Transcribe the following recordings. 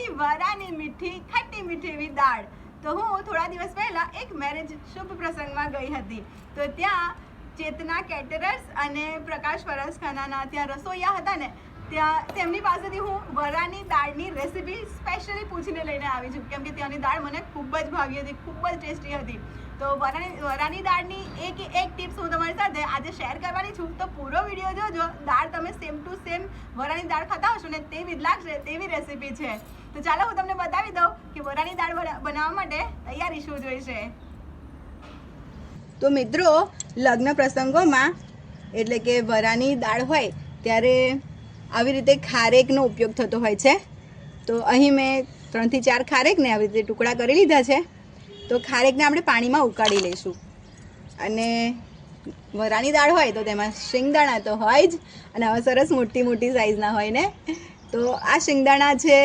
હતી વરાની મીઠી ખટ્ટી મીઠી એવી દાળ। તો હું થોડા દિવસ પહેલા એક મેરેજ શુભ પ્રસંગમાં ગઈ હતી। તો ત્યાં ચેતના કેટરર્સ અને પ્રકાશ પરસખાનાના ત્યાં રસોઈયા હતા ને, ત્યાં તેમની પાસેથી હું વરાની દાળની રેસીપી સ્પેશિયલી પૂછીને લઈને આવી છું, કેમ કે ત્યાંની દાળ મને ખૂબ જ ભાવી હતી, ખૂબ જ ટેસ્ટી હતી। તો વરાની દાળની એક ટિપ્સ હું તમારી સાથે આજે શેર કરવાની છું, તો પૂરો વિડીયો જોજો। દાળ તમે સેમ ટુ સેમ વરાની દાળ ખાતા હશો ને તેવી જ લાગશે, તેવી રેસીપી છે। તો ચાલો હું તમને બતાવી દઉં કે વરાની દાળ બનાવવા માટે તૈયારી શું જોઈશે। તો મિત્રો, લગ્ન પ્રસંગોમાં એટલે કે વરાની દાળ હોય ત્યારે આવી રીતે ખારેકનો ઉપયોગ થતો હોય છે। તો અહીં મેં 3 થી 4 ખારેકને આવી રીતે ટુકડા કરી લીધા છે। તો ખારેકને આપણે પાણીમાં ઉકાળી લઈશું। અને વરાની દાળ હોય તો તેમાં શિંગદાણા તો હોય જ, અને હવે સરસ મોટી મોટી સાઈઝના હોય ને। તો આ શિંગદાણા છે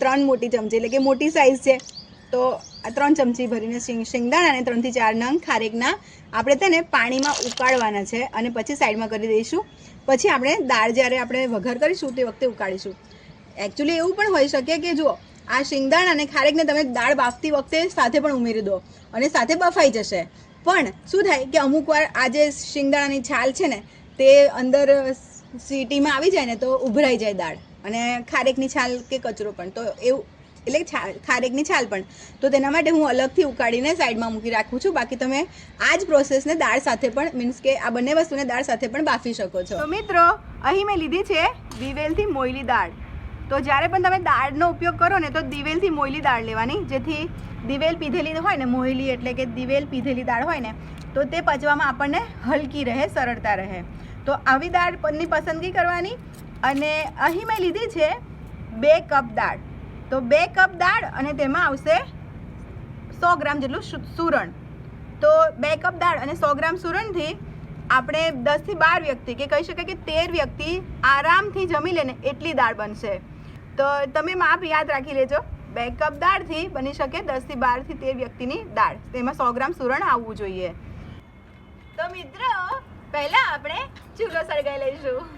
3 મોટી ચમચી, એટલે કે મોટી સાઈઝ છે। તો આ 3 ચમચી ભરીને શિંગદાણાને 3 થી 4 નંગ ખારેકના આપણે તેને પાણીમાં ઉકાળવાના છે, અને પછી સાઈડમાં કરી દઈશું। પછી આપણે દાળ જ્યારે આપણે વઘાર કરીશું તે વખતે ઉકાળીશું। એકચ્યુઅલી એવું પણ હોઈ શકે કે જો આ શિંગદાણા અને ખારેકને તમે દાળ બાફતી વખતે સાથે પણ ઉમેરી દો અને સાથે બફાઈ જશે। પણ શું થાય કે અમુક વાર આ જે શિંગદાણાની છાલ છે ને તે અંદર સીટીમાં આવી જાય ને તો ઉભરાઈ જાય દાળ, અને ખારેકની છાલ કે કચરો પણ, તો એવું એટલે ખારેકની છાલ પણ, તો તેના માટે હું અલગથી ઉકાળીને સાઈડમાં મૂકી રાખું છું। બાકી તમે આ જ પ્રોસેસને દાળ સાથે પણ, મીન્સ કે આ બંને વસ્તુને દાળ સાથે પણ બાફી શકો છો। તો મિત્રો, અહીં મેં લીધી છે દિવેલથી મોયેલી દાળ। તો જ્યારે પણ તમે દાળનો ઉપયોગ કરો ને તો દિવેલથી મોયેલી દાળ લેવાની, જેથી દિવેલ પીધેલી હોય ને, મોયેલી એટલે કે દિવેલ પીધેલી દાળ હોય ને, તો તે પચવામાં આપણને હલકી રહે, સરળતા રહે। તો આવી દાળની પસંદગી કરવાની। અને અહીં મેં લીધી છે 2 કપ દાળ। તો 2 કપ દાળ અને તેમાં આવશે 100 ગ્રામ જેટલું સુરણ। તો 2 કપ દાળ અને 100 ગ્રામ સુરણથી આપણે 10 થી 12 વ્યક્તિ, કે કહી શકાય કે 13 વ્યક્તિ આરામથી જમી લે ને એટલી દાળ બનશે। તો તમે માપ યાદ રાખી લેજો, 2 કપ દાળથી બની શકે 10 થી 12 થી 13 વ્યક્તિની દાળ, તેમાં 100 ગ્રામ સુરણ આવવું જોઈએ। તો મિત્રો, પહેલા આપણે ચૂલો સળગાવી લઈશું।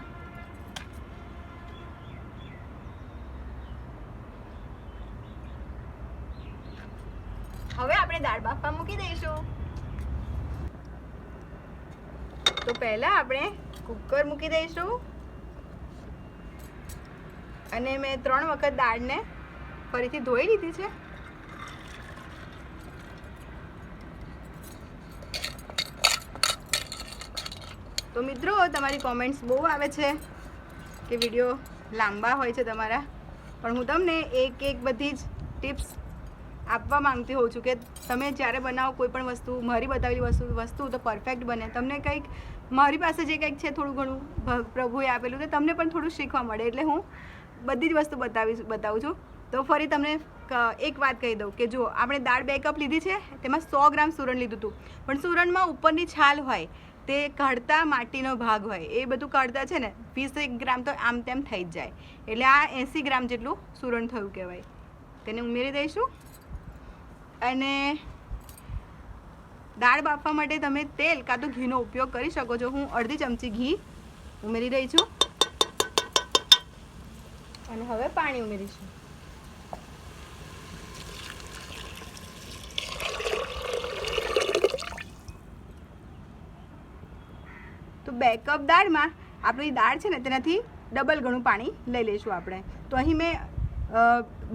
હવે આપણે દાળ બાફવા મૂકી દઈશું। તો પહેલા આપણે કુકર મૂકી દઈશું, અને મેં 3 વખત દાળને ફરીથી ધોઈ લીધી છે। તો મિત્રો, તમારી કોમેન્ટ્સ બહુ આવે છે કે વિડીયો લાંબા હોય છે તમારા, પણ હું તમને એક બધી જ ટિપ્સ આપવા માંગતી હોઉં છું કે તમે જ્યારે બનાવો કોઈ પણ વસ્તુ, મારી બતાવેલી વસ્તુ તો પરફેક્ટ બને। તમને કંઈક મારી પાસે જે કંઈક છે થોડું ઘણું પ્રભુએ આપેલું તો તમને પણ થોડું શીખવા મળે, એટલે હું બધી જ વસ્તુ બતાવું છું। તો ફરી તમને એક વાત કહી દઉં કે જો આપણે દાળ 2 કપ લીધી છે, તેમાં 100 ગ્રામ સુરણ લીધું હતું, પણ સુરણમાં ઉપરની છાલ હોય, તે કાઢતા માટીનો ભાગ હોય, એ બધું કાઢતા છે ને 20 ગ્રામ તો આમ તેમ થઈ જ જાય, એટલે આ 80 ગ્રામ જેટલું સુરણ થયું કહેવાય। તેને ઉમેરી દઈશું। અને દાળ બાફવા માટે તમે તેલ કાં તો ઘીનો ઉપયોગ કરી શકો છો। હું અડધી ચમચી ઘી ઉમેરી રહી છું, અને હવે પાણી ઉમેરીશું। તો 2 કપ દાળમાં આપણી દાળ છે ને તેનાથી ડબલ ગણું પાણી લઈ લઈશું આપણે। તો અહીં મેં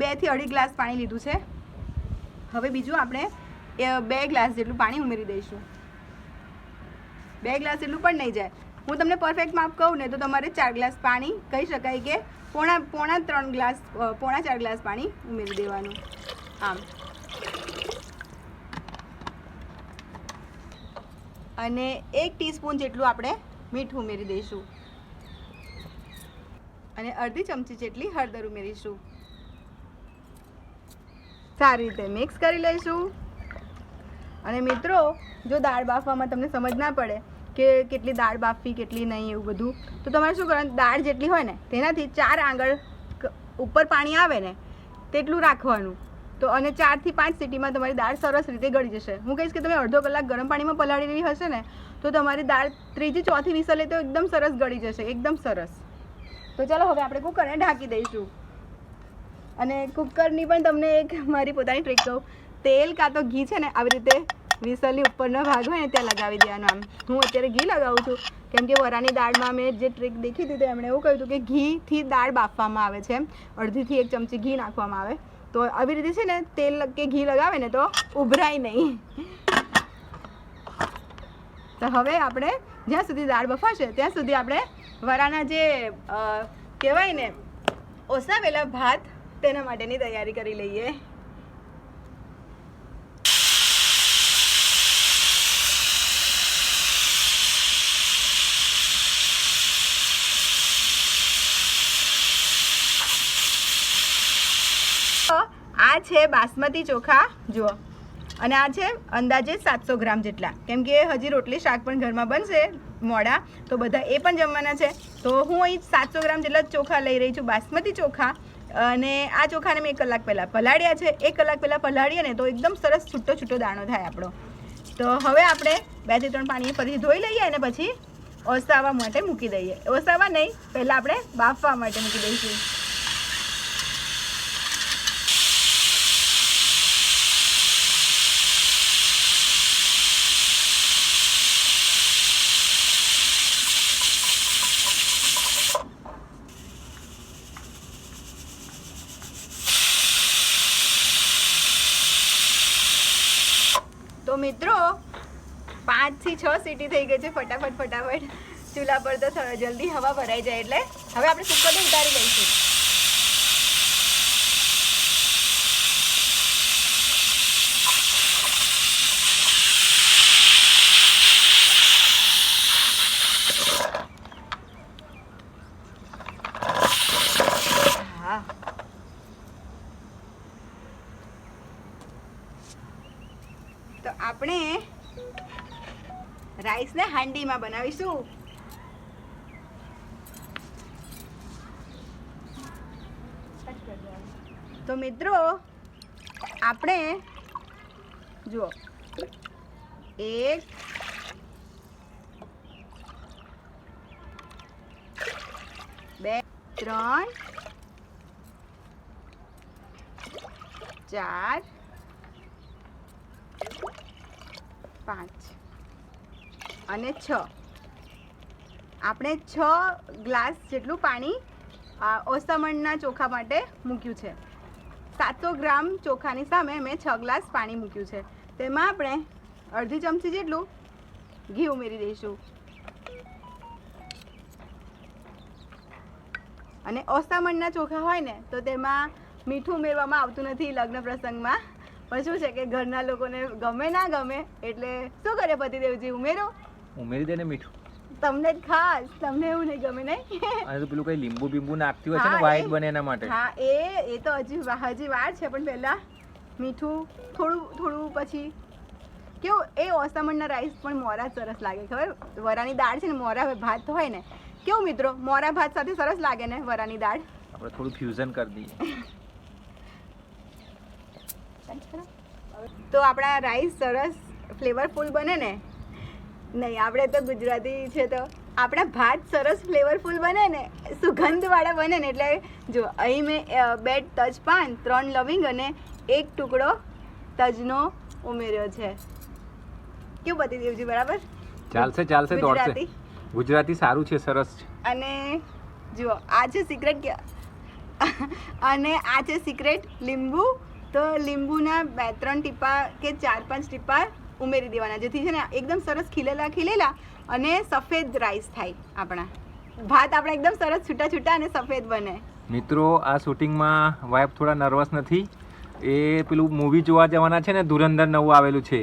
2 થી 2.5 ગ્લાસ પાણી લીધું છે। હવે બીજું આપણે 2 ગ્લાસ જેટલું પાણી ઉમેરી દઈશું। 2 ગ્લાસ જેટલું પણ નહીં જાય, હું તમને પરફેક્ટ માપ કહું ને તો તમારે 4 ગ્લાસ પાણી, કહી શકાય કે પોણા 4 ગ્લાસ પાણી ઉમેરી દેવાનું આમ। અને 1 ટીસ્પૂન જેટલું આપણે મીઠું ઉમેરી દઈશું, અને અડધી ચમચી જેટલી હળદર ઉમેરીશું। સારી રીતે મિક્સ કરી લઈશું। અને મિત્રો, જો દાળ બાફવામાં તમને સમજ ના પડે કે કેટલી દાળ બાફવી કેટલી નહીં એવું બધું, તો તમારે શું કરવાનું, દાળ જેટલી હોય ને તેનાથી 4 આંગળ ઉપર પાણી આવે ને તેટલું રાખવાનું। તો અને 4 થી 5 સીટીમાં તમારી દાળ સરસ રીતે ગળી જશે। હું કહીશ કે તમે અડધો કલાક ગરમ પાણીમાં પલાળેલી હશે ને તો તમારી દાળ 3થી 4થી વિસલે તો એકદમ સરસ ગળી જશે, એકદમ સરસ। તો ચાલો હવે આપણે કુકરને ઢાંકી દઈશું। અને કુકરની પણ તમને એક મારી પોતાની ટ્રીક કહું, તેલ કાં તો ઘી છે ને આવી રીતે વિસલની ઉપરનો ભાગ હોય ને ત્યાં લગાવી દેવાનું. આમ હું અત્યારે ઘી લગાવું છું કેમ કે વરાની દાળમાં મેં જે ટ્રીક દેખી હતી તો એમણે એવું કહ્યું હતું કે ઘીથી દાળ બાફવામાં આવે છે, અડધીથી 1 ચમચી ઘી નાખવામાં આવે. તો આવી રીતે છે ને તેલ કે ઘી લગાવે ને તો ઉભરાય નહીં. તો હવે આપણે જ્યાં સુધી દાળ બફાશે ત્યાં સુધી આપણે વરાના જે કહેવાય ને ઓસાવેલા ભાત તેના માટેની તૈયારી કરી લઈએ. આ છે બાસમતી ચોખા જુઓ, અને આ છે અંદાજે 700 ગ્રામ જેટલા, કેમ કે હજી રોટલી શાક પણ ઘરમાં બનશે મોડા, તો બધા એ પણ જમવાના છે. તો હું અહીં 700 ગ્રામ જેટલા ચોખા લઈ રહી છું, બાસમતી ચોખા. અને આ ચોખાને મેં 1 કલાક પહેલાં પલાળ્યા છે. 1 કલાક પહેલાં પલાળીએ ને તો એકદમ સરસ છૂટો છૂટો દાણો થાય આપણો. તો હવે આપણે 2 થી 3 પાણી ફરીથી ધોઈ લઈએ અને પછી ઓસાવા માટે મૂકી દઈએ. ઓસાવા નહીં, પહેલાં આપણે બાફવા માટે મૂકી દઈશું. તો મિત્રો 5 થી 6 સીટી થઈ ગઈ છે. ફટાફટ ચૂલા પર તો જલ્દી હવા ભરાઈ જાય એટલે હવે આપણે કુકરને ઉતારી લઈશું. હા, તો આપણે રાઈસને હાંડીમાં બનાવીશું. તો મિત્રો આપણે જુઓ 1 2 3 4 5 અને 6. આપણે 6 ગ્લાસ જેટલું પાણી ઓસામણના ચોખા માટે મૂક્યું છે. 700 ગ્રામ ચોખાની સામે મેં 6 ગ્લાસ પાણી મૂક્યું છે. તેમાં આપણે અડધી ચમચી જેટલું ઘી ઉમેરી દઈશું. અને ઓસામણના ચોખા હોય ને તો તેમાં મીઠું ઉમેરવામાં આવતું નથી લગ્ન પ્રસંગમાં. પણ શું છે કે ઘરના લોકોને ગમે ના ગમે એટલે શું કરે પતિદેવજી, ઉમેરી દે ને મીઠું. તમને જ ખાસ, તમને એવું નહીં ગમે નહીં? અને તો પેલું કઈ લીંબુ બીંબુ નાખતી હોય છે ને વ્હાઈટ બને એના માટે. હા, એ તો હજી વાર છે, પણ પહેલા મીઠું થોડું પછી કેવું એ ઓસામણના રાઈસ પણ મોરા સરસ લાગે. ખબર, વરાની દાળ છે ને, મોરા ભાત હોય ને, કેવું મિત્રો મોરા ભાત સાથે સરસ લાગે ને વરાની દાળ. આપણે થોડું ફ્યુઝન કરી દઈએ. તો આપણા રાઈસ સરસ ફ્લેવરફુલ બને ને, નહીં આપણે તો ગુજરાતી છે તો આપણા ભાત સરસ ફ્લેવરફુલ બને ને, સુગંધવાળા બને ને, એટલે જો અહીં મેં 2 તજપાન, 3 લવિંગ અને 1 ટુકડો તજનો ઉમેર્યો છે. કેવું પતિદેવજી, બરાબર? ચાલશે દોડશે. ગુજરાતી સારું છે, સરસ છે. અને જુઓ આ છે સિક્રેટ અને આ છે સિક્રેટ લીંબુ. તો લીંબુના 2-3 ટીપા કે 4-5 ટીપા ઉમેરી દેવાના, જેથી છે ને એકદમ સરસ ખીલેલા અને સફેદ રાઈસ થાય. આપણા ભાત આપણા એકદમ સરસ છૂટા અને સફેદ બને. મિત્રો આ શૂટિંગમાં વાઇફ થોડા નર્વસ નથી. એ પેલું મૂવી જોવા જવાના છે ને, ધુરંધર 9 આવેલું છે,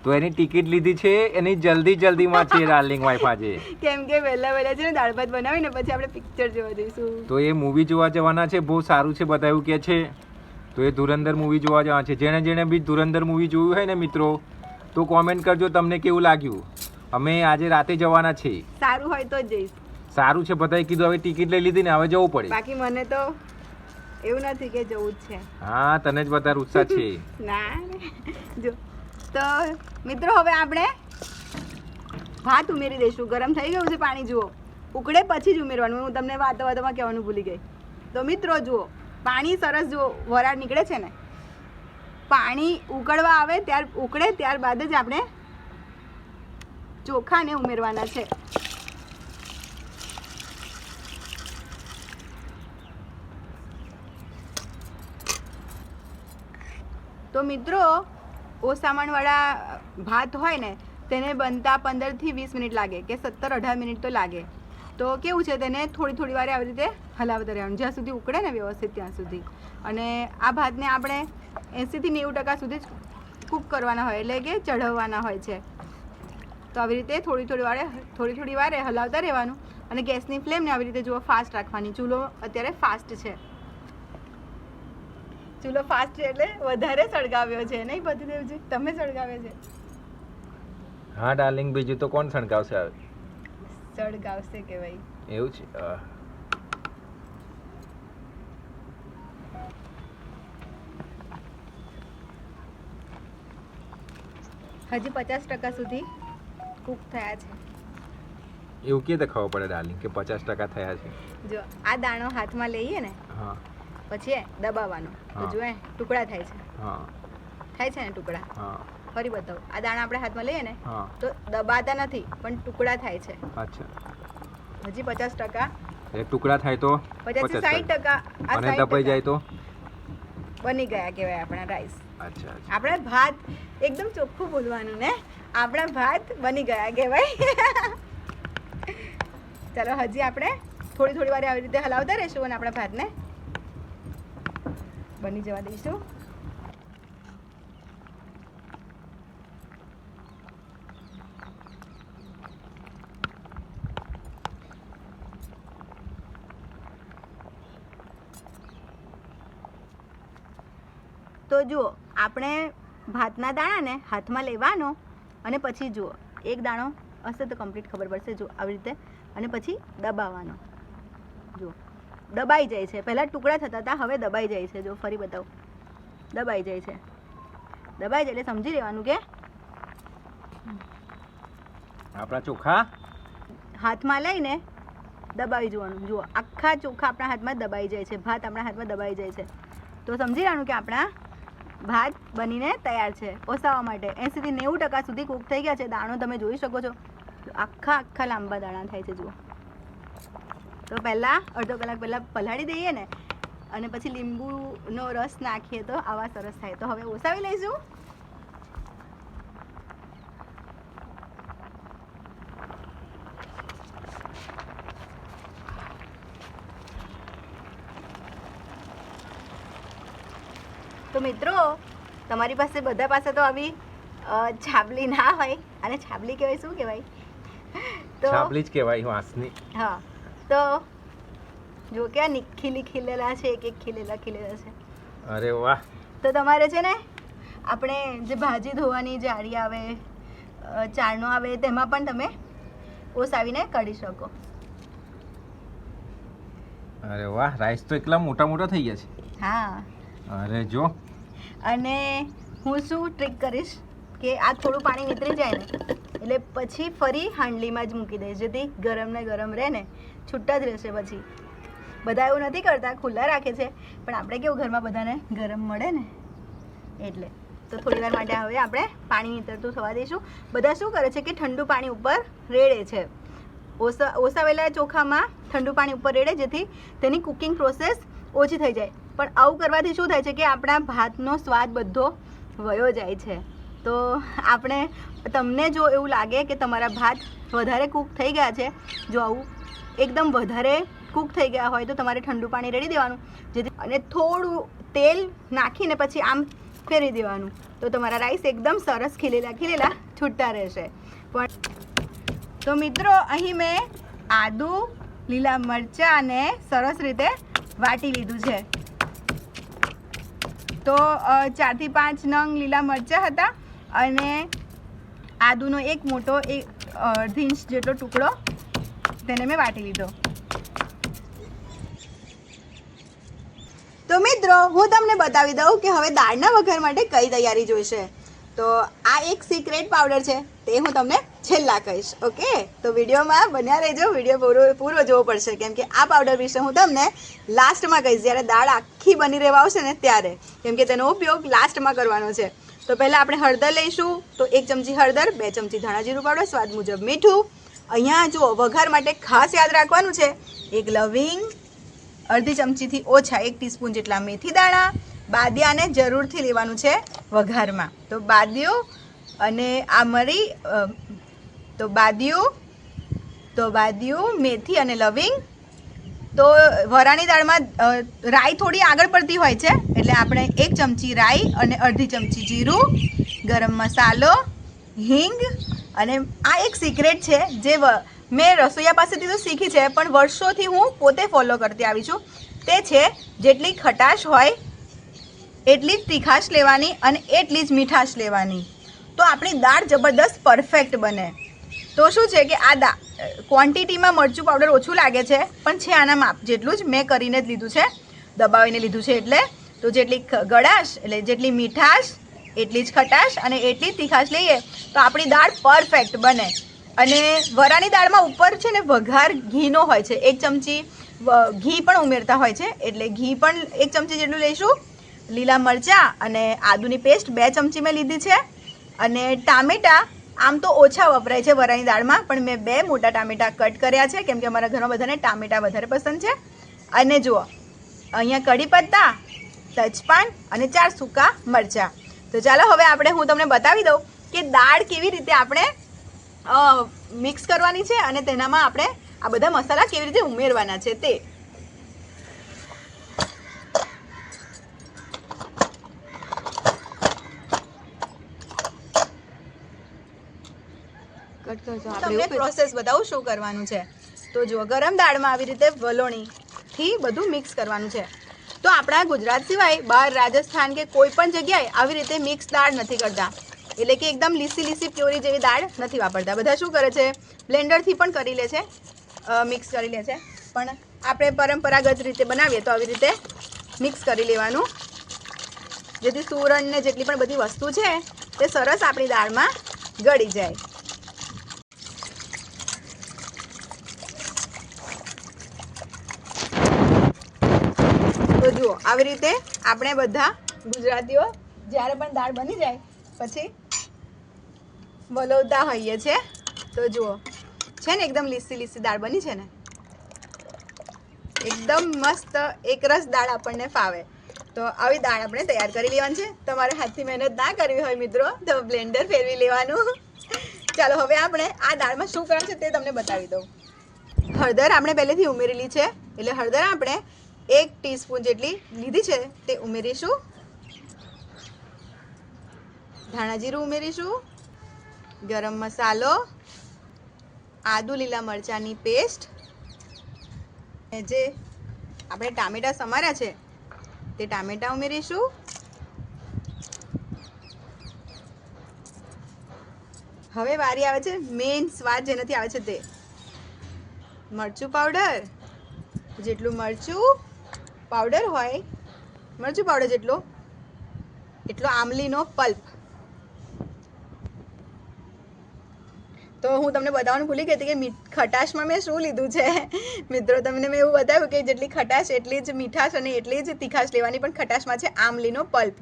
તો એની ટિકિટ લીધી છે, એની જલ્દીમાં છે ડાર્લિંગ વાઇફ આજે. કેમ કે વહેલા છે ને દાળ ભાત બનાવીને પછી આપણે પિક્ચર જોવા જઈશું. તો એ મૂવી જોવા જવાના છે, બહુ સારું છે બધા એવું કહે છે. તો એ ધુરંધર મૂવી જોવા જવાના છે. જેણે બી ધુરંધર મૂવી જોયું હોય ને મિત્રો, તો કોમેન્ટ કરજો તમને કેવું લાગ્યું. અમે આજે રાતે જવાના છે. સારું હોય તો જ જઈશ. સારું છે, બધાએ કીધું. હવે ટિકિટ લઈ લીધી ને, હવે જવું પડે. બાકી મને તો એવું નથી કે જવું જ છે. હા, તને જ વધારે ઉત્સાહ છે. ના જો તો મિત્રો હવે આપણે ભાત ઉમેરી દઈશું. ગરમ થઈ ગયું છે પાણી, જુઓ ઉકળે પછી જ ઉમેરવાનું. હું તમને વાતોમાં કહેવાનું ભૂલી ગઈ. તો મિત્રો જુઓ પાણી સરસ જો વરાળ નીકળે છે ને, પાણી ઉકળવા આવે ઉકળે ત્યારબાદ જ આપણે ચોખાને ઉમેરવાના છે. તો મિત્રો ઓસામણવાળા ભાત હોય ને તેને બનતા 15 થી 20 મિનિટ લાગે કે 17-18 મિનિટ તો લાગે. તો કેવું છે, તેને થોડી વારે આવી રીતે હલાવતા રહેવાનું જ્યાં સુધી ઉકળે ને વ્યવસ્થિત ત્યાં સુધી. અને આ ભાતને આપણે 80 થી 90% સુધી જ કૂક કરવાના હોય, એટલે કે ચઢાવવાના હોય છે. તો આવી રીતે થોડી વારે હલાવતા રહેવાનું. અને ગેસની ફ્લેમને આવી રીતે જુઓ ફાસ્ટ રાખવાની. ચૂલો અત્યારે ફાસ્ટ છે, ચૂલો ફાસ્ટ છે એટલે વધારે સળગાવ્યો છે નહીં પતિદેવજી? તમે સળગાવ્યો છે? હા ડાર્લિંગ, બીજું તો કોણ સળગાવશે? આવે સળગાવશે કે ભાઈ એવું છે. હજી 50% સુધી કૂક થયા છે. એવું કે ખબર પડે ડાર્લિંગ કે 50% થયા છે? જો આ દાણો હાથમાં લઈએ ને, હા, પછી દબાવવાનો તો જો ટુકડા થાય છે. હા, થાય છે ને ટુકડા? હા. ફરી બતાવો. આ દાણા આપણે હાથમાં લઈએ ને હા તો દબાતા નથી પણ ટુકડા થાય છે. અચ્છા, હજી 50%. એ ટુકડા થાય તો 50 થી 60%. અને દબાઈ જાય તો બની ગયા કહેવાય આપણા રાઈસ. અચ્છા, આપણા ભાત એકદમ ચોખ્ખું બોલવાનું ને, આપણા ભાત બની ગયા કહેવાય. ચાલો હજી આપણે થોડી વાર આવી રીતે હલાવતા રહીશું અને આપણા ભાતને બની જવા દઈશું. તો જુઓ, આપણે ભાતના દાણાને હાથમાં લેવાનો અને પછી જુઓ એક દાણો હશે તો કમ્પ્લીટ ખબર પડશે. જો આવી રીતે અને પછી દબાવવાનો. જુઓ દબાઈ જાય છે. પહેલાં ટુકડા થતા હતા, હવે દબાઈ જાય છે. જો ફરી બતાવો, દબાઈ જાય છે. દબાઈ જાય એટલે સમજી લેવાનું કે આપણા ચોખા હાથમાં લઈને દબાવી જોવાનું. જુઓ આખા ચોખા આપણા હાથમાં દબાઈ જાય છે, ભાત આપણા હાથમાં દબાઈ જાય છે. તો સમજી લેવાનું કે આપણા ભાત બનીને તૈયાર છે ઓસાવા માટે. 80 થી 90% સુધી કૂક થઈ ગયા છે. દાણો તમે જોઈ શકો છો, આખા લાંબા દાણા થાય છે. જુઓ, તો પહેલાં અડધો કલાક પહેલાં પલાળી દઈએ ને અને પછી લીંબુનો રસ નાખીએ તો આવા સરસ થાય. તો હવે ઓસાવી લઈશું. તો મિત્રો તમારી પાસે બધા પાસે તો આવી છાબલી ના હોય, અને છાબલી કહેવાય, શું કહેવાય? તો છાબલી જ કહેવાય, વાંસની. હા, તો જો કે ખીલેલા છે, એક ખીલેલા છે. અરે વાહ! તો તમારે છે ને આપણે જે ભાજી ધોવાની જાળી આવે, ચાળનો આવે, તેમાં પણ તમે ઓસાવીને કાઢી શકો. અરે વાહ, રાઈસ તો એટલા મોટા થઈ ગયા છે. હા, અરે જો. અને હું શું ટ્રીક કરીશ કે આ થોડું પાણી નીતરી જાય ને એટલે પછી ફરી હાંડલીમાં જ મૂકી દઈશ, જેથી ગરમ ને ગરમ રહે ને, છૂટા જ રહેશે. પછી બધા એવું નથી કરતા, ખુલ્લા રાખે છે, પણ આપણે કેવું ઘરમાં બધાને ગરમ મળે ને એટલે. તો થોડી વાર માટે હવે આપણે પાણી નીતરતું થવા દઈશું. બધા શું કરે છે કે ઠંડુ પાણી ઉપર રેડે છે. ઓસાવેલા ચોખામાં ઠંડુ પાણી ઉપર રેડે, જેથી તેની કુકિંગ પ્રોસેસ ઓછી થઈ જાય. પણ આવું કરવાથી શું થાય છે કે આપણા ભાતનો સ્વાદ બધો વયો જાય છે. તો આપણે, તમને જો એવું લાગે કે તમારા ભાત વધારે કૂક થઈ ગયા છે, જો આવું એકદમ વધારે કૂક થઈ ગયા હોય તો તમારે ઠંડુ પાણી રેડી દેવાનું, જેથી અને થોડું તેલ નાખીને પછી આમ ફેરવી દેવાનું. તો તમારા રાઈસ એકદમ સરસ ખીલેલા છૂટા રહેશે. પણ તો મિત્રો અહીં મેં આદુ, લીલા મરચાંને સરસ રીતે વાટી લીધું છે. તો 4 થી 5 નંગ લીલા મરચાં હતા અને આદુનો એક મોટો અડધી ઇંચ જેટલો ટુકડો તેને મેં વાટી લીધો. તો મિત્રો હું તમને બતાવી દઉં કે હવે દાળના વઘાર માટે કઈ તૈયારી જોઈશે. તો આ એક સિક્રેટ પાવડર છે, તે હું તમને છેલ્લા કહીશ. ઓકે, તો વિડીયોમાં બન્યા રહેજો. વિડીયો પૂરો જોવો પડશે, કેમ કે આ પાવડર વિશે હું તમને લાસ્ટમાં કહીશ, જ્યારે દાળ આખી બની રહેવા આવશે ને ત્યારે, કેમ કે તેનો ઉપયોગ લાસ્ટમાં કરવાનો છે. તો પહેલાં આપણે હળદર લઈશું. તો 1 ચમચી હળદર, 2 ચમચી ધાણા જીરું પાવડર, સ્વાદ મુજબ મીઠું. અહીંયા જુઓ, વઘાર માટે ખાસ યાદ રાખવાનું છે, 1 લવિંગ, અડધી ચમચીથી ઓછા 1 ટીસ્પૂન જેટલા મેથી દાણા. બાદિયાને જરૂરથી લેવાનું છે વઘારમાં. તો બાદિયું અને આ મરી, તો બાદિયું, મેથી અને લવિંગ. તો વરાણી દાળમાં રાઈ થોડી આગળ પડતી હોય છે, એટલે આપણે 1 ચમચી રાઈ અને અડધી ચમચી જીરું, ગરમ મસાલો, હિંગ. અને આ એક સિક્રેટ છે જે મેં રસોઈયા પાસેથી તો શીખી છે, પણ વર્ષોથી હું પોતે ફોલો કરતી આવી છું. તે છે, જેટલી ખટાશ હોય એટલી જ તીખાશ લેવાની અને એટલી જ મીઠાશ લેવાની. તો આપણી દાળ જબરદસ્ત પરફેક્ટ બને. તો શું છે કે આ ક્વોન્ટિટીમાં મરચું પાવડર ઓછું લાગે છે, પણ છે આના માપ જેટલું જ મેં કરીને જ લીધું છે, દબાવીને લીધું છે. એટલે તો જેટલી ગળાશ એટલે જેટલી મીઠાશ એટલી જ ખટાશ અને એટલી જ તીખાશ લઈએ તો આપણી દાળ પરફેક્ટ બને. અને વરાની દાળમાં ઉપર છે ને વઘાર ઘીનો હોય છે, 1 ચમચી ઘી પણ ઉમેરતા હોય છે, એટલે ઘી પણ 1 ચમચી જેટલું લઈશું. લીલા મરચાં અને આદુની પેસ્ટ 2 ચમચી મેં લીધી છે. અને ટામેટાં આમ તો ઓછા વપરાય છે વરાની દાળમાં, પણ મેં 2 મોટા ટામેટાં કટ કર્યા છે, કેમ કે અમારા ઘરમાં બધાને ટામેટાં વધારે પસંદ છે. અને જુઓ, અહીંયા કઢી પત્તા, તજપાન અને 4 સૂકા મરચાં. તો ચાલો હવે હું તમને બતાવી દઉં કે દાળ કેવી રીતે આપણે મિક્સ કરવાની છે અને તેનામાં આપણે આ બધા મસાલા કેવી રીતે ઉમેરવાના છે તે. તમને પ્રોસેસ બતાવું શું કરવાનું છે. તો જુઓ, ગરમ દાળમાં આવી રીતે વલોણીથી બધું મિક્સ કરવાનું છે. તો આપણા ગુજરાત સિવાય બહાર રાજસ્થાન કે કોઈ પણ જગ્યાએ આવી રીતે મિક્સ દાળ નથી કરતા, એટલે કે એકદમ લીસી પ્યોરી જેવી દાળ નથી વાપરતા. બધા શું કરે છે, બ્લેન્ડરથી પણ કરી લે છે, મિક્સ કરી લે છે. પણ આપણે પરંપરાગત રીતે બનાવીએ તો આવી રીતે મિક્સ કરી લેવાનું, જેથી સૂરણ ને જેટલી પણ બધી વસ્તુ છે તે સરસ આપણી દાળમાં ગળી જાય. તો જુઓ, આવી રીતે આપણે બધા ગુજરાતીઓ જ્યારે પણ દાળ બની જાય પછી વલોવતા હોઈએ છે. તો જુઓ, છે ને એકદમ લીસી દાળ બની છે ને, એકદમ મસ્ત એકરસ દાળ આપણને ફાવે. તો આવી દાળ આપણે તૈયાર કરી લેવાની છે. તમારે હાથથી મહેનત ના કરવી હોય મિત્રો તો બ્લેન્ડર ફેરવી લેવાનું. ચાલો હવે આપણે આ દાળમાં શું કરવાનું છે તે તમને બતાવી દઉં. હળદર આપણે પહેલેથી ઉમેરેલી છે, એટલે હળદર આપણે 1 ટીસ્પૂન જેટલી લીધી છે તે ઉમેરીશું. ધાણા જીરું ઉમેરીશું, ગરમ મસાલો, આદુ લીલા મરચાંની પેસ્ટ, જે આપણે ટામેટાં સમાર્યા છે તે ટામેટાં ઉમેરીશું. હવે વારી આવે છે મેઇન સ્વાદ જેનાથી આવે છે તે મરચું પાવડર. જેટલું મરચું પાવડર હોય, મરચું પાવડર એટલો આમલીનો પલ્પ. તો હું તમને બતાવવાનું ભૂલી ગઈ હતી કે ખટાશમાં મેં શું લીધું છે. મિત્રો, તમને મેં એવું બતાવ્યું કે જેટલી ખટાશ એટલી જ મીઠાશ અને એટલી જ તીખાશ લેવાની, પણ ખટાશમાં છે આમલીનો પલ્પ.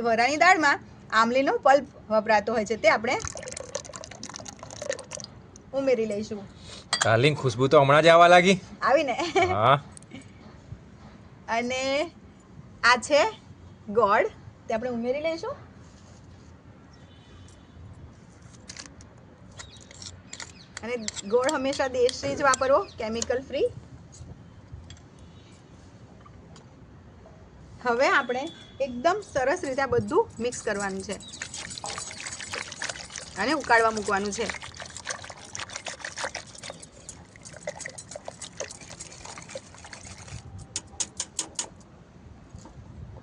વરાની દાળમાં આમલીનો પલ્પ વપરાતો હોય છે, તે આપણે ઉમેરી લઈશું. ડાર્લિંગ, ખુશ્બુ તો હમણાં જ આવવા લાગી. આવીને. હા. અને આ છે ગોળ, તે આપણે ઉમેરી લઈશું. અને ગોળ હંમેશા દેશી જ વાપરવો, કેમિકલ ફ્રી. હવે આપણે એકદમ સરસ રીતે આ બધું મિક્સ કરવાનું છે અને ઉકાળવા મૂકવાનું છે.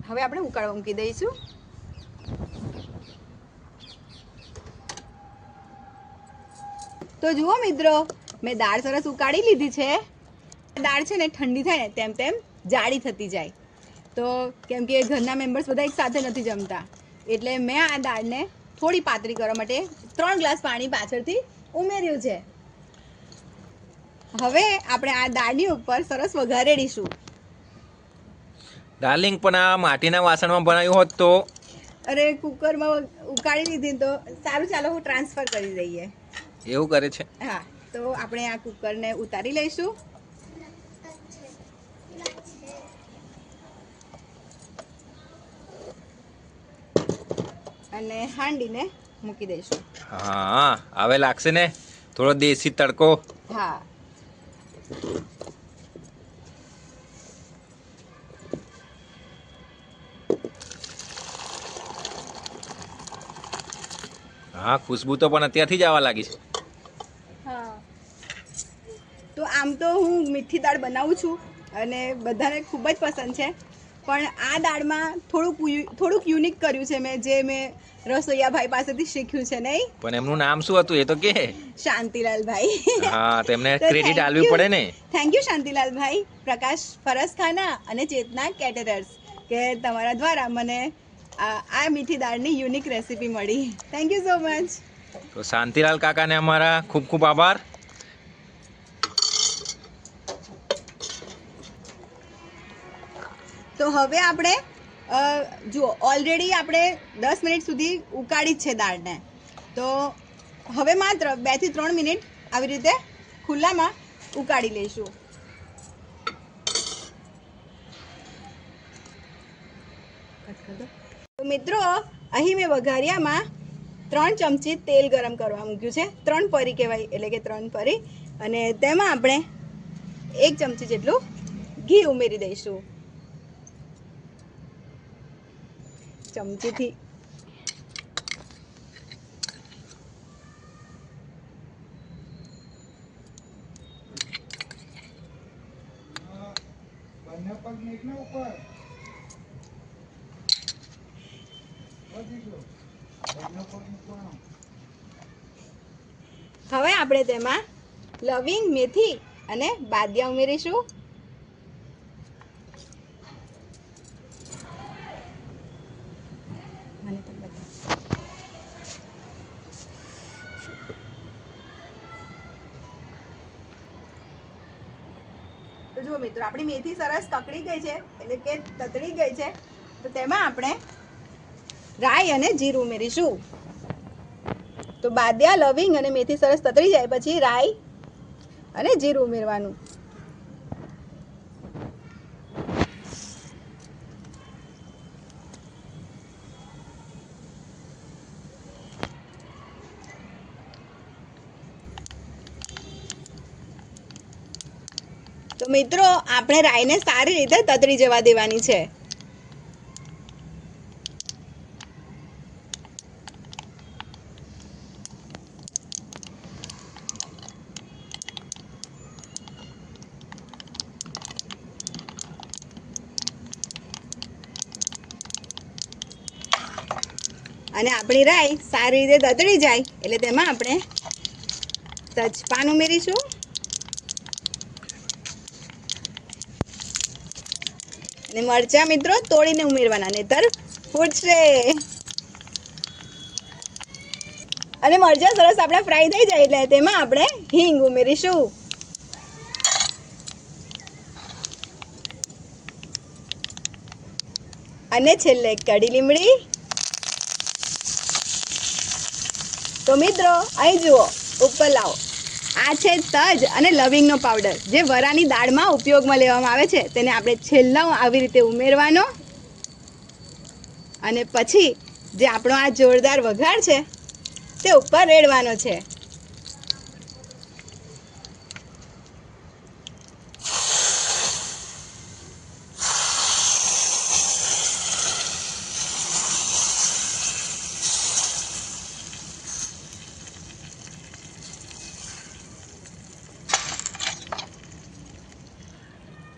હવે આપણે ઉકાળવા મૂકી દઈશું. તો જુઓ મિત્રો, મેં દાળ સરસ ઉકાળી લીધી છે. દાળ છે ને ઠંડી થાય ને તેમ તેમ જાડી થતી જાય. તો કેમ કે ઘરના મેમ્બર્સ બધા એક સાથે નથી જમતા, એટલે મેં આ દાળને થોડી પાતળી કરવા માટે 3 ગ્લાસ પાણી પાછળથી ઉમેર્યું છે. હવે આપણે આ દાળની ઉપર સરસ વઘારેડીશું. ડાર્લિંગ, પણ આ માટીના વાસણમાં બનાવ્યું હોત તો? અરે કુકરમાં ઉકાળી લીધી તો સારું, ચાલો હું ટ્રાન્સફર કરી દઈએ. એવું કરે છે? હા, તો આપણે આ કુકરને ઉતારી લઈશું. અને હાંડીને મૂકી દઈશું. હા, હવે લાગશે ને થોડો દેશી તડકો. હા, હા, ખુશ્બુ તો પણ અત્યારથી જ આવવા લાગી છે. હા. તો આમ તો હું મીઠી દાળ બનાવું છું અને બધાને ખૂબ જ પસંદ છે, પણ આ દાળમાં થોડુંક યુનિક કર્યું છે મેં, જે મેં રસોઈયા ભાઈ પાસેથી શીખ્યું છે. નહીં, પણ એમનું નામ શું હતું એ તો કે? શાંતિલાલભાઈ. હા, તેમને તો ક્રેડિટ thank આલવી you. પડે ને. થેન્ક યુ શાંતિલાલભાઈ, પ્રકાશ ફરસખાના અને ચેતના કેટરર્સ, કે તમારા દ્વારા મને આ મીઠી દાળની યુનિક રેસીપી મળી. Thank you so much. તો શાંતિલાલ કાકાને અમારા ખૂબ ખૂબ આભાર. તો હવે આપણે જુઓ, ઓલરેડી આપણે 10 મિનિટ સુધી ઉકાળી જ છે દાળને. તો હવે માત્ર 2 થી 3 મિનિટ આવી રીતે ખુલ્લામાં ઉકાળી લઈશું. તો મિત્રો, અહીં મેં વઘારિયામાં 3 ચમચી તેલ ગરમ કરવા મૂક્યું છે. 3 પરી કહેવાય, એટલે કે 3 પરી. અને તેમાં આપણે 1 ચમચી જેટલું ઘી ઉમેરી દઈશું. ચમચીથી હવે આપણે તેમાં લવિંગ, મેથી અને બાદિયા ઉમેરીશું. તો જુઓ મિત્રો, આપણી મેથી સરસ કકડી ગઈ છે, એટલે કે તતડી ગઈ છે. તો તેમાં આપણે રાઈ અને જીરું ઉમેરીશું. તો બાદિયા, લવિંગ અને મેથી સરસ તતડી જાય પછી રાઈ અને જીરું ઉમેરવાનું. તો મિત્રો, આપણે રાઈને સારી રીતે તતડી જવા દેવાની છે. અને આપણી રાઈ સારી રીતે તતડી જાય એટલે તેમાં આપણે તજપાન ઉમેરીશું. અને મરચા મિત્રો તોડીને ઉમેરવાના, નહીતર ફૂટશે. અને મરચા સરસ આપણા ફ્રાય થઈ જાય એટલે તેમાં આપણે હિંગ ઉમેરીશું. અને છેલ્લે કડી લીમડી. તો મિત્રો, અહીં જુઓ, ઉપર લાવો. આ છે તજ અને લવિંગનો પાવડર, જે વરાની દાળમાં ઉપયોગમાં લેવામાં આવે છે. તેને આપણે છેલ્લા આવી રીતે ઉમેરવાનો અને પછી જે આપણો આ જોરદાર વઘાર છે તે ઉપર રેડવાનો છે.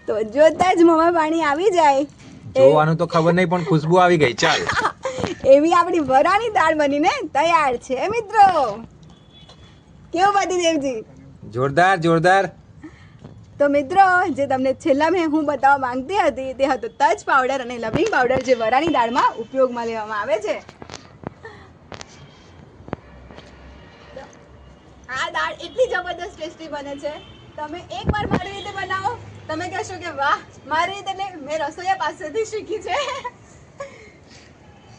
તો જોતા જ મોંમાં પાણી આવી જાય. જોવાનું તો ખબર નહીં, પણ ખુશ્બુ આવી ગઈ. ચાલ, એવી આપણી વરાની દાળ બનીને તૈયાર છે મિત્રો. કેવું ભાતીદેવજી? જોરદાર જોરદાર. તો મિત્રો, જે તમને છેલ્લા મેં હું બતાવવા માંગતી હતી તે હતો તજ પાવડર અને લવિંગ પાવડર, જે વરાની દાળમાં ઉપયોગમાં લેવામાં આવે છે. આ દાળ એટલી જબરદસ્ત ટેસ્ટી બને છે. તમે એકવાર મારી રીતે બનાવો, તમે કહેશો કે વાહ, મારી રીતે એટલે મેં રસોઈયા પાસેથી શીખી છે.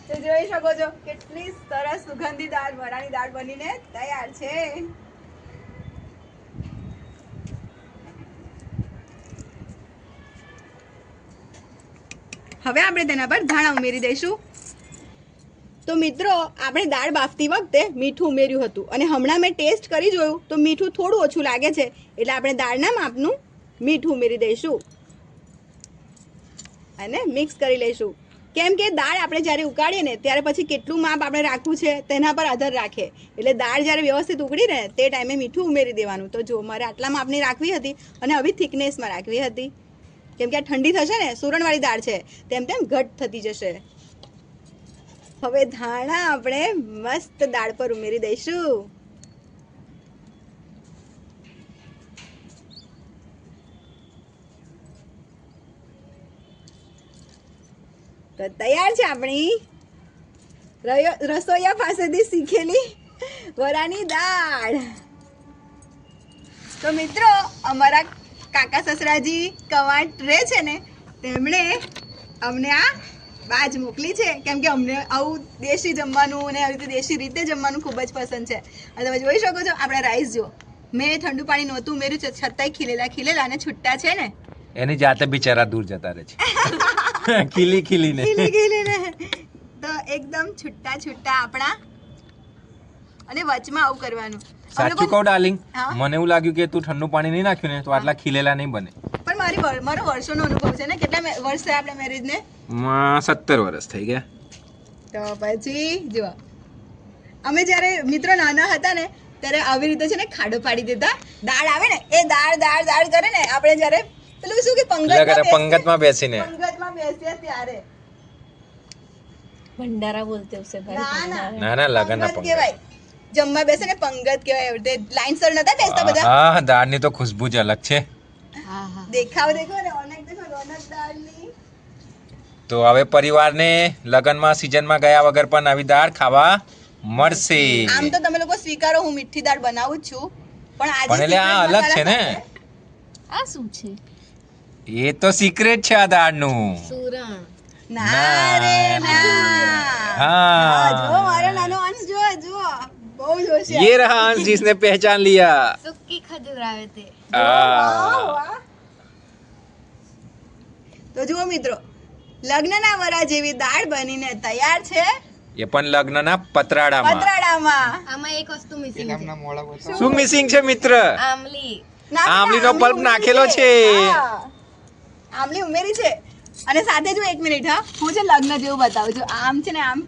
તો જોઈ શકો છો કેટલી સરસ સુગંધી દાળ, વરાની દાળ બનીને તૈયાર છે. હવે આપણે તેના પર ધાણા ઉમેરી દઈશું. તો મિત્રો, આપણે દાળ બાફતી વખતે મીઠું ઉમેર્યું હતું અને હમણાં મેં ટેસ્ટ કરી જોયું તો મીઠું થોડું ઓછું લાગે છે, એટલે આપણે દાળના માપનું મીઠું ઉમેરી દઈશું અને મિક્સ કરી લઈશું. કેમ કે દાળ આપણે જ્યારે ઉકાળીએ ને ત્યારે પછી કેટલું માપ આપણે રાખવું છે તેના પર આધાર રાખે. એટલે દાળ જ્યારે વ્યવસ્થિત ઉકળી રહે તે ટાઈમે મીઠું ઉમેરી દેવાનું. તો જો મારે આટલા માપની રાખવી હતી અને હવે થિકનેસમાં રાખવી હતી, કેમ કે આ ઠંડી થશે ને, સુરણવાળી દાળ છે, તેમ તેમ ઘટ થતી જશે. હવે ધાણા આપણે મસ્ત દાળ પર ઉમેરી દઈશું. તો તૈયાર છે આપણી રસોઈયા પાસેથી શીખેલી વરાની દાળ. તો મિત્રો, અમારા કાકા સસરાજી કવાંટ રહે છે ને, તેમણે અમને આ બાજ મોકલી છે, કેમ કે અમને આવું દેશી જમવાનું અને આવી રીતે દેશી રીતે જમવાનું ખૂબ જ પસંદ છે. અને તમે જોઈ શકો છો આપણા રાઈસ, જો મેં ઠંડુ પાણી નહોતું ઉમેર્યું છે, છતાંય ખીલેલા અને છૂટા છે ને, એની જાતે બિચારા દૂર જતા રહે છે. ખીલીને તો એકદમ છૂટા આપણા. અને વચમાં આવું કરવાનું. સાચું કહું ડાર્લિંગ, હા? મને એવું લાગ્યું કે તું ઠંડુ પાણી નહીં નાખ્યું ને તો આટલા ખીલેલા નહીં બને. પણ મારો વર્ષોનો અનુભવ છે ને. કેટલા વર્ષ થયા આપણે મેરેજને? 17 વર્ષ થઈ ગયા. તો પછી જુઓ, અમે જ્યારે મિત્રો નાના હતા ને ત્યારે આવી રીતે છે ને ખાડો પાડી દેતા. દાળ આવે ને એ દાળ કરે ને, આપણે જ્યારે પેલું શું કે પંગતમાં બેસીને બેસીએ ત્યારે. ભંડારા બોલતે ઉસે ભાઈ. ના લગનના પંગત કહેવાય. જમવા બેસે ને પંગત કહેવાય. એવી રીતે લાઈનસર નતા બેસતા બધા. હા, દાળની તો ખુશ્બુ જ અલગ છે. દેખાવ ને રોનક દાળની. તો હવે પરિવારને લગનમાં સીઝનમાં ગયા વગર પણ આવી દાળ ખાવા મળશે. આમ તો તમે લોકો સ્વીકારો, હું મીઠી દાળ બનાવું જ છું, પણ આજે એટલે આ અલગ છે ને. આ શું છે? એ તો સિક્રેટ છે આ દાળનું. સુરણ. ના રે ના. हाँ જો મારો નાનો અંશ, જો બહુ જોશે. ये रहा अंश जिसने पहचान लिया. સુક્કી ખજૂર આવે તે. તો જુઓ મિત્રો, લગ્નના વરા જેવી દાળ બનીને તૈયાર છે. એ પણ લગ્નના પતરાડામાં. આમાં એક વસ્તુ મિસિંગ છે. શું મિસિંગ છે મિત્ર? આમલી. આમલીનો પલ્પ નાખેલો છે. આમલી ઉમેરી છે. અને સાથે જો એક મિનિટ, હા, હું છે લગ્ન જેવું બતાવું છું. આમ છે ને આમ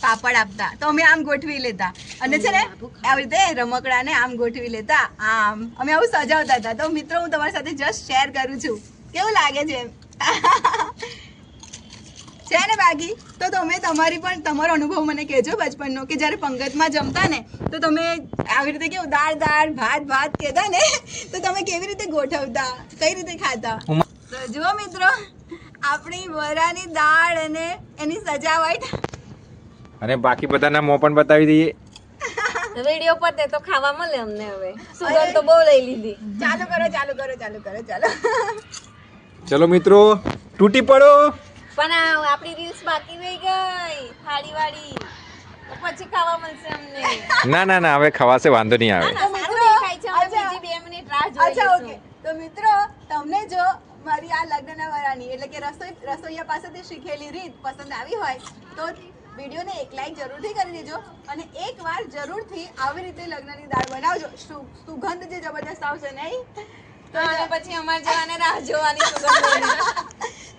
પાપડ આપતા તો અમે આમ ગોઠવી લેતા, અને છે ને આવી રીતે રમકડાને આમ ગોઠવી લેતા. આમ અમે આવું સજાવતા હતા. તો મિત્રો, હું તમારી સાથે જસ્ટ શેર કરું છું, કેવું લાગે છે છે ને બાકી. તો તમે તમારો અનુભવ મને કહેજો બચપનનો, કે જ્યારે પંગતમાં જમતા ને તો તમે આવી રીતે કેવું દાળ ભાત કહેતા ને, તો તમે કેવી રીતે ગોઠવતા, કઈ રીતે ખાતા. તો જુઓ મિત્રો, આપણી વરાની દાળ અને એની સજાવટ. અને બાકી બધાના મોં પણ બતાવી દઈએ. વિડિયો પર તે તો ખાવા મળે અમને. હવે સુગંધ તો બહુ લઈ લીધી. ચાલુ કરો. ચલો મિત્રો, તૂટી પડો. પણ આપણી રીલ્સ બાકી રહી ગઈ થાળી વાળી, તો પછી ખાવા મળશે અમને. ના હવે ખવાશે, વાંધો નહીં આવે. તો મિત્રો, બીજી 2 મિનિટ રાહ જોઈ અચ્છા, લઈશું. ઓકે. તો મિત્રો, તમને જો મારી આ લગ્નના વરાની એટલે કે રસોઈયા પાસેથી શીખેલી રીત પસંદ આવી હોય તો વિડીયોને એક લાઈક જરૂરથી કરી દેજો, અને એકવાર જરૂરથી આવી રીતે લગ્નની દાળ બનાવજો. સુગંધ જે જબરદસ્ત આવશે નહીં? તો અને પછી અમારે જવાને રાહ જોવાની સુગંધ.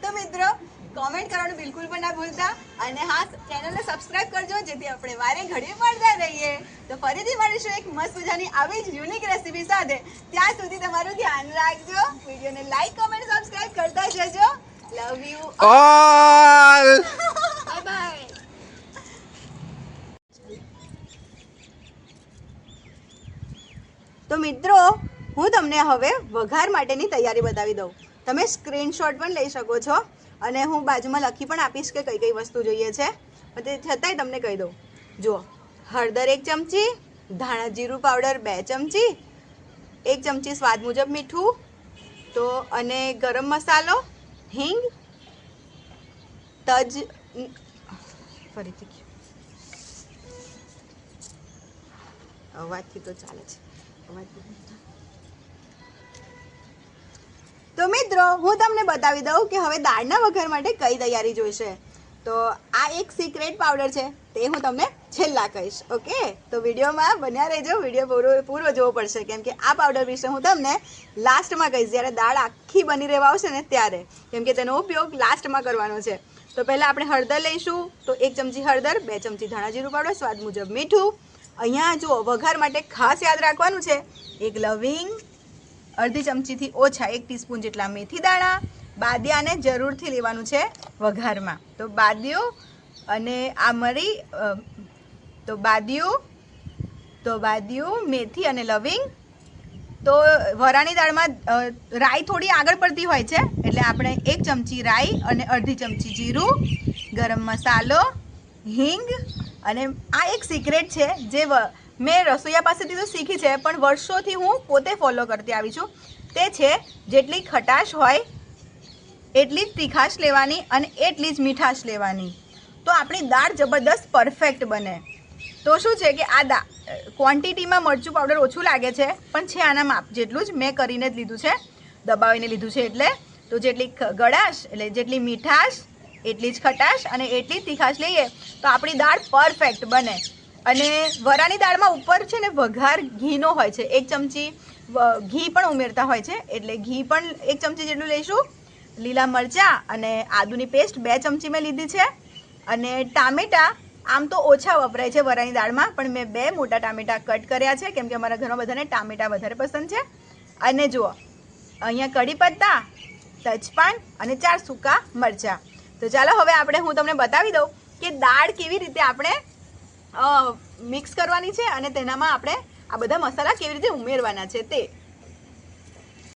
તો મિત્રો, કોમેન્ટ કરવાનું બિલકુલ પણ ના ભૂલતા, અને હા, ચેનલને સબસ્ક્રાઇબ કરજો, જેથી આપણે વારે ઘડીએ મળતા રહીએ. તો ફરીથી મળીશું એક મસ્ત મજાની આવી જ યુનિક રેસીપી સાથે. ત્યાં સુધી તમારું ધ્યાન રાખજો. વિડીયોને લાઈક, કોમેન્ટ, સબસ્ક્રાઇબ કરતા જજો. Love you all. Bye bye. તો મિત્રો, હું તમને હવે વઘાર માટેની તૈયારી બતાવી દઉં. તમે સ્ક્રીનશોટ પણ લઈ શકો છો, અને હું બાજુમાં લખી પણ આપીશ કે કઈ કઈ વસ્તુ જોઈએ છે. તે છતાંય તમને કહી દઉં. જુઓ, હળદર 1 ચમચી, ધાણા જીરું પાવડર 2 ચમચી, 1 ચમચી સ્વાદ મુજબ મીઠું, તો અને ગરમ મસાલો, હિંગ, તજ, ફરીથી અવાજથી તો ચાલે છે તો મિત્રો હું તમને બતાવી દઉં કે હવે દાળના વઘાર માટે કઈ તૈયારી જોઈશે. તો આ એક સિક્રેટ પાવડર છે, તે હું તમને છેલ્લા કહીશ. ઓકે, તો વિડીયોમાં બન્યા રહેજો, વિડીયો પૂરો જોવો પડશે, કેમ કે આ પાવડર વિશે હું તમને લાસ્ટમાં કહીશ, જ્યારે દાળ આખી બની રહેવા આવશે ને ત્યારે, કેમ કે તેનો ઉપયોગ લાસ્ટમાં કરવાનો છે. તો પહેલાં આપણે હળદર લઈશું. તો 1 ચમચી હળદર, 2 ચમચી ધાણા જીરું પાવડર, સ્વાદ મુજબ મીઠું. અહીંયા જુઓ, વઘાર માટે ખાસ યાદ રાખવાનું છે, 1 લવિંગ, અડધી ચમચીથી ઓછા 1 ટીસ્પૂન જેટલા મેથી દાણા. બાદિયાને જરૂરથી લેવાનું છે વઘારમાં. તો બાદિયું અને આ મરી, તો બાદિયું, મેથી અને લવિંગ. તો વરાણી દાળમાં રાઈ થોડી આગળ પડતી હોય છે, એટલે આપણે 1 ચમચી રાઈ અને અડધી ચમચી જીરું, ગરમ મસાલો, હિંગ. અને આ એક સિક્રેટ છે જે મેં રસોઈયા પાસેથી તો શીખી છે, પણ વર્ષોથી હું પોતે ફોલો કરતી આવી છું. તે છે જેટલી ખટાશ હોય એટલી જ તીખાશ લેવાની અને એટલી જ મીઠાશ લેવાની, તો આપણી દાળ જબરદસ્ત પરફેક્ટ બને. તો શું છે કે આ ક્વોન્ટિટીમાં મરચું પાવડર ઓછું લાગે છે, પણ છે આના માપ જેટલું જ મેં કરીને જ લીધું છે, દબાવીને લીધું છે. એટલે તો જેટલી ગળાશ એટલે જેટલી મીઠાશ એટલી જ ખટાશ અને એટલી જ તીખાશ લઈએ તો આપણી દાળ પરફેક્ટ બને. અને વરાની દાળમાં ઉપર છે ને વઘાર ઘીનો હોય છે, 1 ચમચી ઘી પણ ઉમેરતા હોય છે, એટલે ઘી પણ 1 ચમચી જેટલું લઈશું. લીલા મરચાં અને આદુની પેસ્ટ 2 ચમચી મેં લીધી છે. અને ટામેટાં આમ તો ઓછા વપરાય છે વરાની દાળમાં, પણ મેં 2 મોટા ટામેટાં કટ કર્યા છે, કેમ કે અમારા ઘરમાં બધાને ટામેટાં વધારે પસંદ છે. અને જુઓ, અહીંયા કઢી પત્તા, તજપાન અને 4 સૂકા મરચાં. તો ચાલો હવે હું તમને બતાવી દઉં કે દાળ કેવી રીતે આપણે મિક્સ કરવાની છે અને તેનામાં આપણે આ બધા મસાલા કેવી રીતે ઉમેરવાના છે તે.